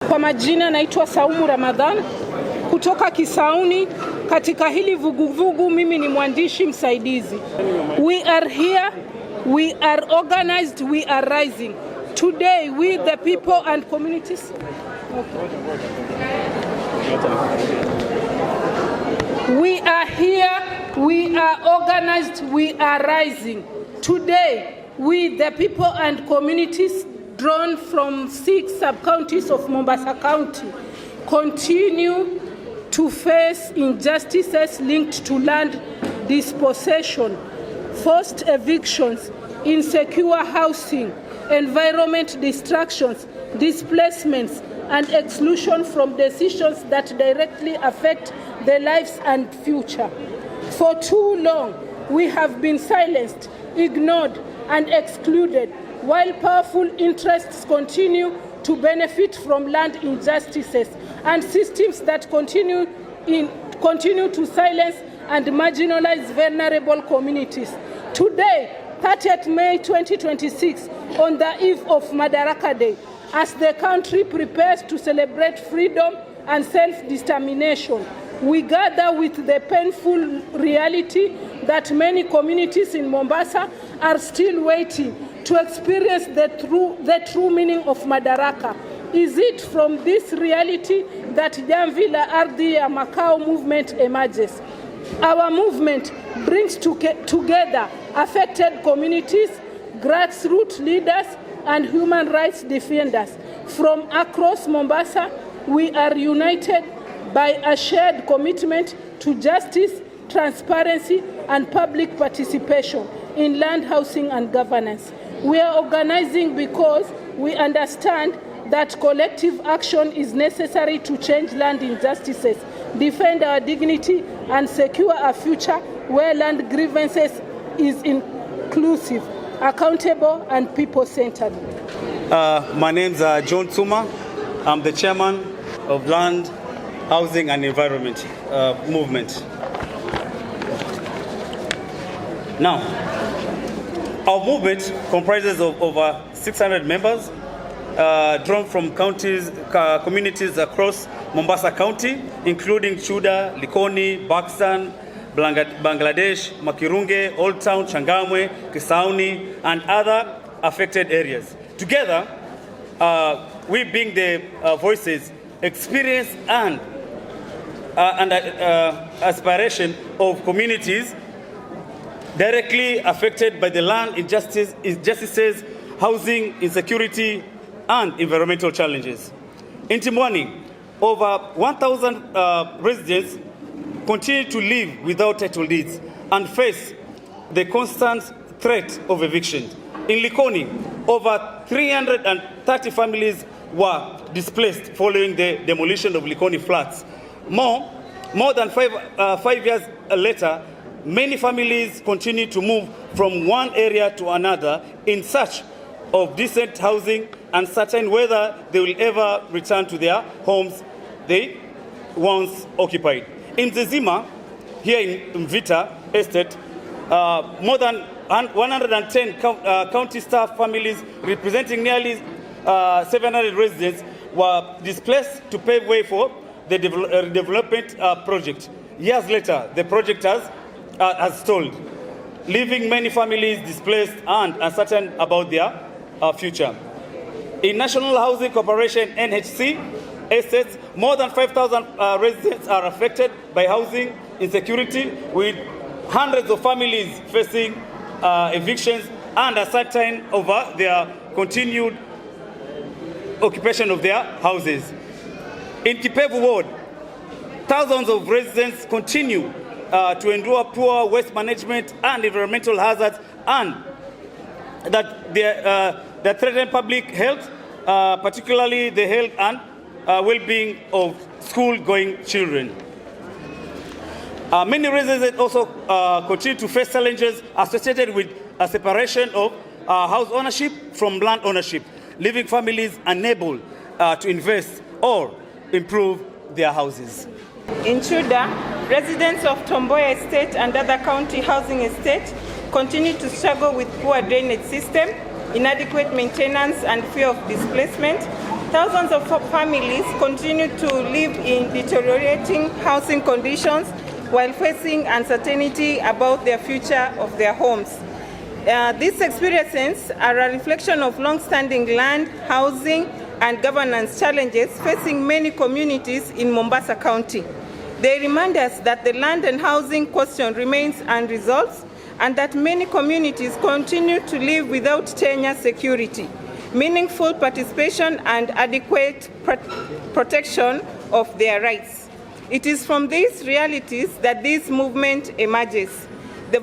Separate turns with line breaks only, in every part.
Kwa majina naitwa Saumu Ramadhan kutoka Kisauni. Katika hili vuguvugu mimi ni mwandishi msaidizi. We are here, we are organized, we are rising. Today we the people and communities. We are here, we are organized, we are rising. Today we the people and communities drawn from 6 sub-counties of Mombasa County continue to face injustices linked to land dispossession, forced evictions, insecure housing, environment destructions, displacements, and exclusion from decisions that directly affect their lives and future. For too long, we have been silenced, ignored, and excluded, while powerful interests continue to benefit from land injustices and systems that continue to silence and marginalize vulnerable communities. Today, 30th May 2026, on the eve of Madaraka Day, as the country prepares to celebrate freedom and self-determination, we gather with the painful reality that many communities in Mombasa are still waiting to experience the true meaning of Madaraka. Is it from this reality that Jamvi La Makao movement emerges? Our movement brings together affected communities, grassroots leaders, and human rights defenders. From across Mombasa, we are united by a shared commitment to justice, transparency, and public participation in land, housing, and governance. We are organizing because we understand that collective action is necessary to change land injustices, defend our dignity, and secure a future where land grievances is inclusive, accountable, and people-centered.
My name is John Tsuma. I'm the chairman of Land, Housing, and Environment Movement. Now, our movement comprises of over 600 members, drawn from communities across Mombasa County, including Chuda, Likoni, Buxton, Bangladesh, Makirunge, Old Town, Changamwe, Kisauni, and other affected areas. Together, we being the voices, experience, and aspiration of communities directly affected by the land injustices, housing insecurity, and environmental challenges. In Timwani, over 1,000 residents continue to live without title deeds and face the constant threat of eviction. In Likoni, over 330 families were displaced following the demolition of Likoni flats. More than 5 years later, many families continue to move from one area to another in search of decent housing, uncertain whether they will ever return to their homes they once occupied. In Zezima, here in Mvita Estate, more than 110 county staff families representing nearly 700 residents were displaced to pave way for the development project. Years later, the project has stalled, leaving many families displaced and uncertain about their future. In National Housing Corporation (NHC) estates, more than 5,000 residents are affected by housing insecurity, with hundreds of families facing evictions and uncertain over their continued occupation of their houses. In Kipevu Ward, thousands of residents continue to endure poor waste management and environmental hazards, and that they threaten public health, particularly the health and well-being of school-going children. Many residents also continue to face challenges associated with a separation of house ownership from land ownership, leaving families unable to invest or improve their houses.
In Chuda, residents of Tomboya Estate and other county housing estates continue to struggle with poor drainage system, inadequate maintenance, and fear of displacement. Thousands of families continue to live in deteriorating housing conditions while facing uncertainty about their future of their homes. These experiences are a reflection of long-standing land, housing, and governance challenges facing many communities in Mombasa County. They remind us that the land and housing question remains unresolved and that many communities continue to live without tenure security, meaningful participation, and adequate protection of their rights. It is from these realities that this movement emerges. The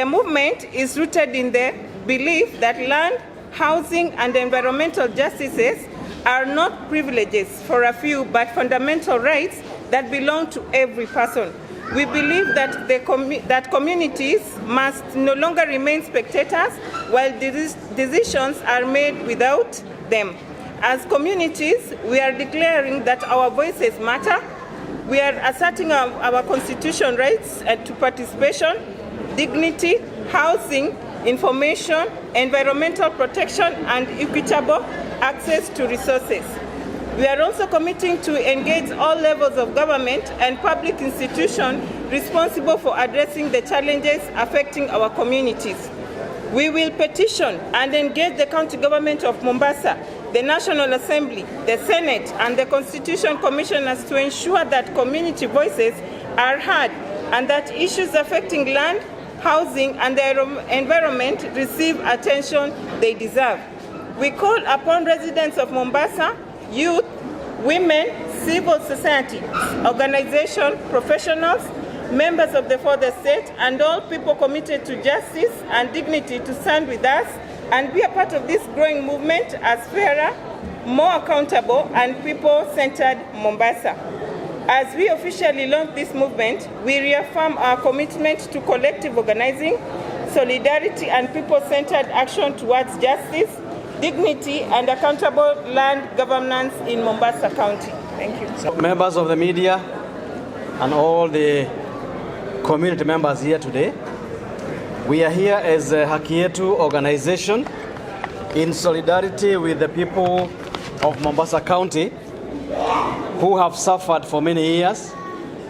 movement is rooted in the belief that land, housing, and environmental justices are not privileges for a few, but fundamental rights that belong to every person. We believe that that communities must no longer remain spectators while decisions are made without them. As communities, we are declaring that our voices matter. We are asserting our constitutional rights to participation, dignity, housing, information, environmental protection, and equitable access to resources. We are also committing to engage all levels of government and public institutions responsible for addressing the challenges affecting our communities. We will petition and engage the County Government of Mombasa, the National Assembly, the Senate, and the Constitution Commissioners to ensure that community voices are heard and that issues affecting land, housing, and the environment receive attention they deserve. We call upon residents of Mombasa, youth, women, civil society, organizations, professionals, members of the fourth estate, and all people committed to justice and dignity to stand with us and be a part of this growing movement as fairer, more accountable, and people-centered Mombasa. As we officially launch this movement, we reaffirm our commitment to collective organizing, solidarity, and people-centered action towards justice, dignity, and accountable land governance in Mombasa County. Thank you.
Members of the media and all the community members here today, we are here as a Haki Yetu organization in solidarity with the people of Mombasa County who have suffered for many years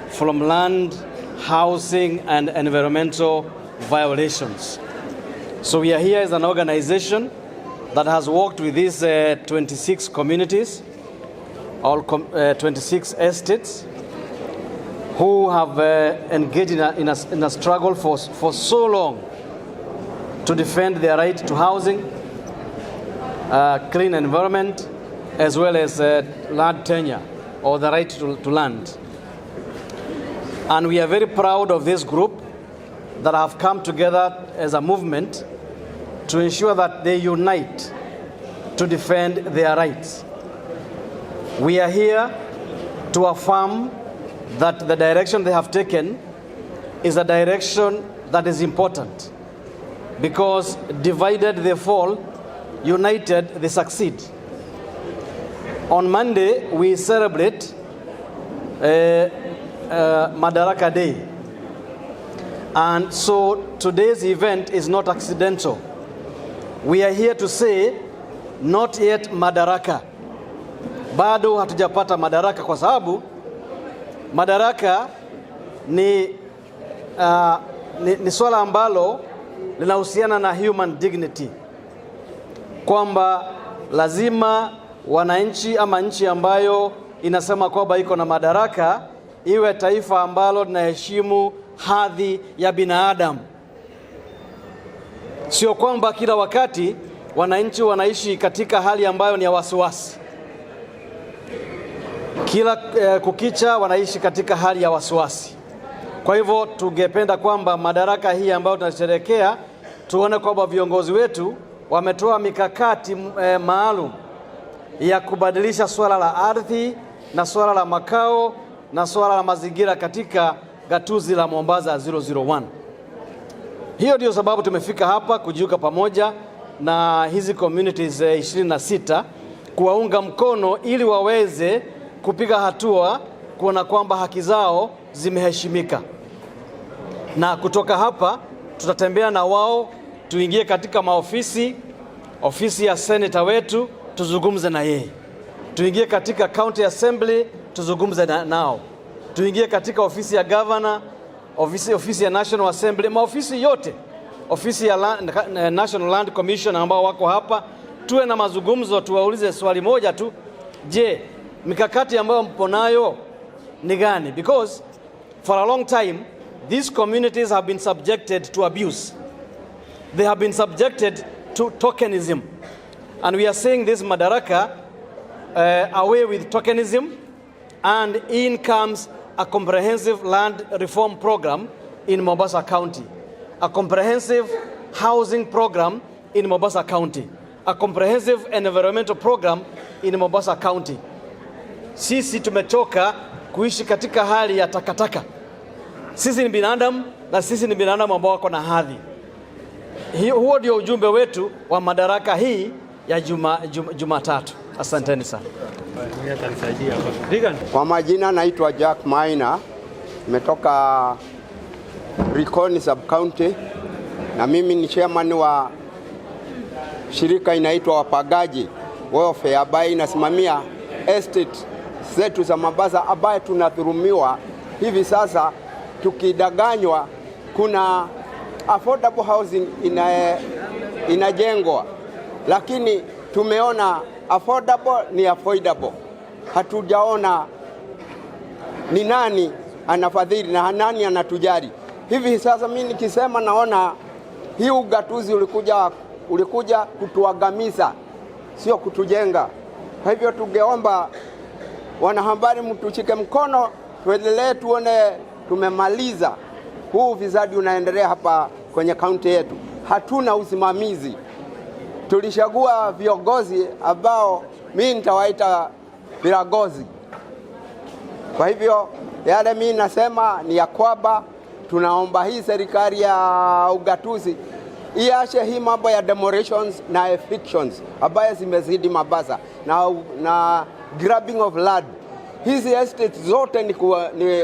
from land, housing, and environmental violations. So we are here as an organization that has worked with these 26 communities, all 26 estates, who have engaged in a struggle for so long to defend their right to housing, clean environment, as well as land tenure, or the right to land. And we are very proud of this group that have come together as a movement to ensure that they unite to defend their rights. We are here to affirm that the direction they have taken is a direction that is important, because divided they fall, united they succeed. On Monday, we celebrate Madaraka Day. And so today's event is not accidental. We are here to say, not yet madaraka. Bado hatujapata madaraka kwa sababu madaraka ni swala ambalo linahusiana na human dignity, kwamba lazima wananchi ama nchi ambayo inasema kwamba iko na madaraka iwe taifa ambalo linaheshimu hadhi ya binadamu. Sio kwamba kila wakati wananchi wanaishi katika hali ambayo ni ya wasiwasi. Kila kukicha wanaishi katika hali ya wasiwasi. Kwa hivyo tungependa kwamba madaraka hii ambayo tunasherehekea, tuone kwamba viongozi wetu wametoa mikakati maalum ya kubadilisha swala la ardhi na swala la makao na swala la mazingira katika gatuzi la Mombasa 001. Hiyo ndio sababu tumefika hapa kujiunga pamoja na hizi communities 26 kuwaunga mkono ili waweze kupiga hatua kuona kwamba haki zao zimeheshimika. Na kutoka hapa tutatembea na wao tuingie katika ofisi ya senator wetu tuzungumze na yeye. tuingie katika county assembly tuzungumze nao, tuingie katika ofisi ya governor, ofisi ya National Assembly, maofisi yote, ofisi ya National Land Commission ambao wako hapa, tuwe na mazungumzo, tuwaulize swali moja tu, je, mikakati ambayo mpo nayo ni gani? Because for a long time these communities have been subjected to abuse. They have been subjected to tokenism, and we are saying this Madaraka away with tokenism, and in comes a comprehensive land reform program in Mombasa County, a comprehensive housing program in Mombasa County, a comprehensive environmental program in Mombasa County. Sisi tumechoka kuishi katika hali ya takataka. Sisi ni binadamu, na sisi ni binadamu ambao wako na hadhi. Huo ndio ujumbe wetu wa Madaraka hii ya Jumatatu. Asanteni sana.
Kwa majina naitwa Jack Maina, nimetoka Likoni sub county, na mimi ni chairman wa shirika inaitwa Wapagaji Welfare ambayo inasimamia estate zetu za Mombasa ambaye tunadhulumiwa hivi sasa. Tukidanganywa, kuna affordable housing inajengwa, lakini tumeona affordable ni avoidable. Hatujaona ni nani anafadhili na nani anatujali. Hivi sasa mimi nikisema naona hii ugatuzi ulikuja kutuangamiza, sio kutujenga. Kwa hivyo tungeomba wanahabari mtushike mkono, tuendelee tuone tumemaliza huu ufisadi unaendelea hapa kwenye kaunti yetu. Hatuna usimamizi. Tulishagua viongozi ambao mimi nitawaita viragozi. Kwa hivyo yale mimi nasema ni ya kwamba tunaomba hii serikali ya ugatuzi iache hii mambo ya demolitions na evictions ambayo zimezidi Mombasa na grabbing of land. Hizi estates zote ni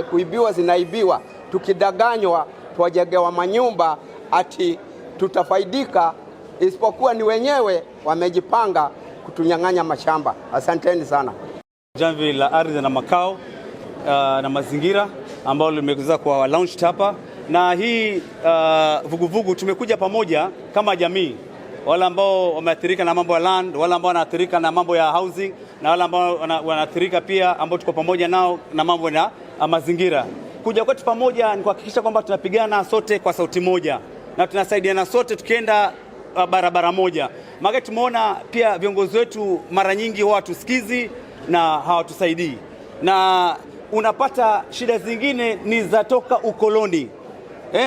kuibiwa, zinaibiwa. Tukidanganywa tuwajengewa manyumba ati tutafaidika, isipokuwa ni wenyewe wamejipanga kutunyang'anya mashamba. Asanteni sana.
Jamvi la Ardhi na Makao na mazingira ambao limekuza kwa launch hapa, na hii vuguvugu tumekuja pamoja kama jamii, wale ambao wameathirika na mambo ya land, wale ambao wanaathirika na mambo ya housing, na wale ambao wanaathirika pia ambao tuko pamoja nao na mambo ya mazingira. Kuja kwetu pamoja ni kuhakikisha kwamba tunapigana sote kwa sauti moja na tunasaidiana sote tukienda barabara moja. Maana tumeona pia viongozi wetu mara nyingi hawatusikizi na hawatusaidii, na unapata shida zingine ni zatoka ukoloni.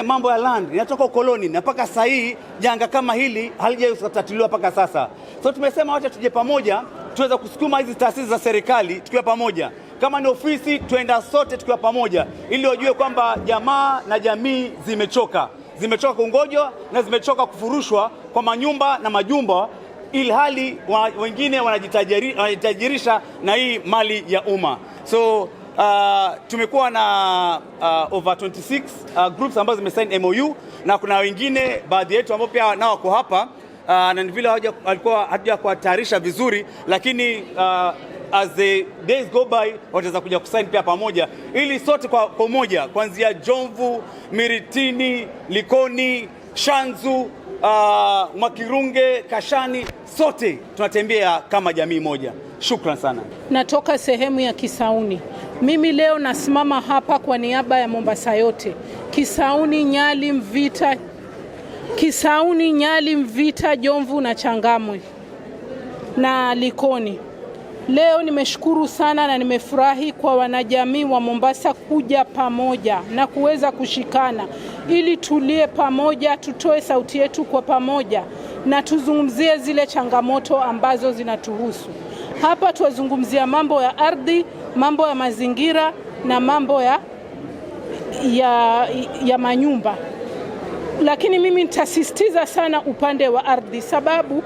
Mambo ya land inatoka ukoloni, na mpaka sasa hii janga kama hili halijatatuliwa mpaka sasa. So tumesema wacha tuje pamoja tuweza kusukuma hizi taasisi za serikali tukiwa pamoja. Kama ni ofisi tuenda sote tukiwa pamoja, ili wajue kwamba jamaa na jamii zimechoka kungojwa na zimechoka kufurushwa kwa manyumba na majumba, ili hali wengine wanajitajirisha na hii mali ya umma. So tumekuwa na over 26 groups ambazo zimesign MOU, na kuna wengine baadhi yetu ambao pia nao wako hapa na vile walikuwa hatuja kuwatayarisha vizuri, lakini as the days go by wataweza kuja kusign pia pamoja, ili sote kwa pamoja kuanzia Jomvu, Miritini, Likoni, Shanzu, Mwakirunge, Kashani, sote tunatembea kama jamii moja. Shukran sana. Natoka
sehemu ya Kisauni. Mimi leo nasimama hapa kwa niaba ya Mombasa yote. Kisauni, Nyali, Mvita, Jomvu na Changamwe na Likoni. Leo nimeshukuru sana na nimefurahi kwa wanajamii wa Mombasa kuja pamoja na kuweza kushikana, ili tulie pamoja, tutoe sauti yetu kwa pamoja na tuzungumzie zile changamoto ambazo zinatuhusu. Hapa tuwazungumzia mambo ya ardhi, mambo ya mazingira na mambo ya manyumba. Lakini mimi nitasisitiza sana upande wa ardhi, sababu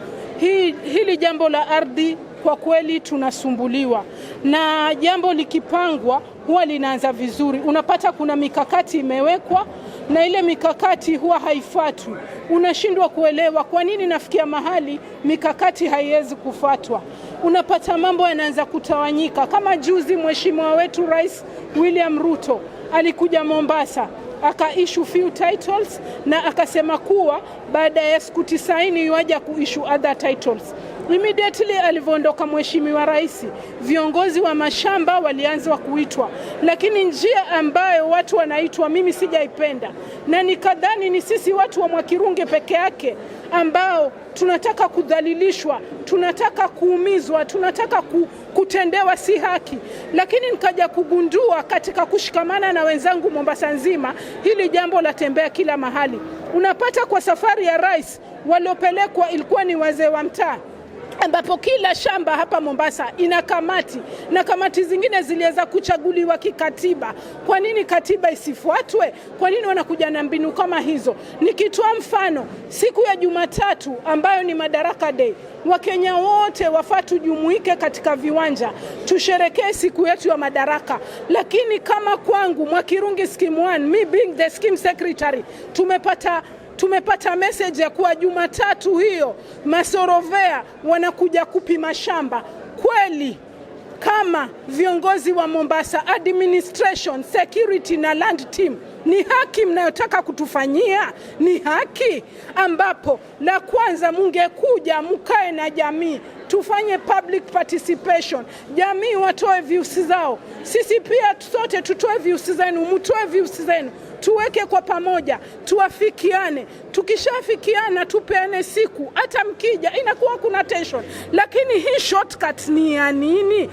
hili jambo la ardhi kwa kweli tunasumbuliwa, na jambo likipangwa huwa linaanza vizuri. Unapata kuna mikakati imewekwa na ile mikakati huwa haifuatwi. Unashindwa kuelewa kwa nini nafikia mahali mikakati haiwezi kufuatwa. unapata mambo yanaanza kutawanyika. Kama juzi mheshimiwa wetu Rais William Ruto alikuja Mombasa, aka-issue few titles na akasema kuwa baada ya siku 90 yuaja ku-issue other titles. Immediately alivyoondoka mheshimiwa rais, viongozi wa mashamba walianza kuitwa, lakini njia ambayo watu wanaitwa mimi sijaipenda, na nikadhani ni sisi watu wa Mwakirunge peke yake ambao tunataka kudhalilishwa, tunataka kuumizwa, tunataka kutendewa si haki. Lakini nikaja kugundua katika kushikamana na wenzangu Mombasa nzima, hili jambo latembea kila mahali. Unapata kwa safari ya rais waliopelekwa ilikuwa ni wazee wa mtaa, ambapo kila shamba hapa Mombasa ina kamati, na kamati zingine ziliweza kuchaguliwa kikatiba. Kwa nini katiba isifuatwe? Kwa nini wanakuja na mbinu kama hizo? Nikitoa mfano, siku ya Jumatatu ambayo ni Madaraka Day, Wakenya wote wafaa tujumuike katika viwanja tusherekee siku yetu ya Madaraka. Lakini kama kwangu Mwakirunge scheme 1, me being the scheme secretary, tumepata message ya kuwa Jumatatu hiyo masorovea wanakuja kupima shamba. Kweli kama viongozi wa Mombasa administration, security na land team, ni haki mnayotaka kutufanyia? Ni haki ambapo la kwanza mungekuja mkae na jamii, tufanye public participation, jamii watoe views zao, sisi pia sote tutoe views zenu, mtoe views zenu, tuweke kwa pamoja, tuafikiane. Tukishafikiana tupeane siku, hata mkija inakuwa kuna tension. Lakini hii shortcut ni ya nini?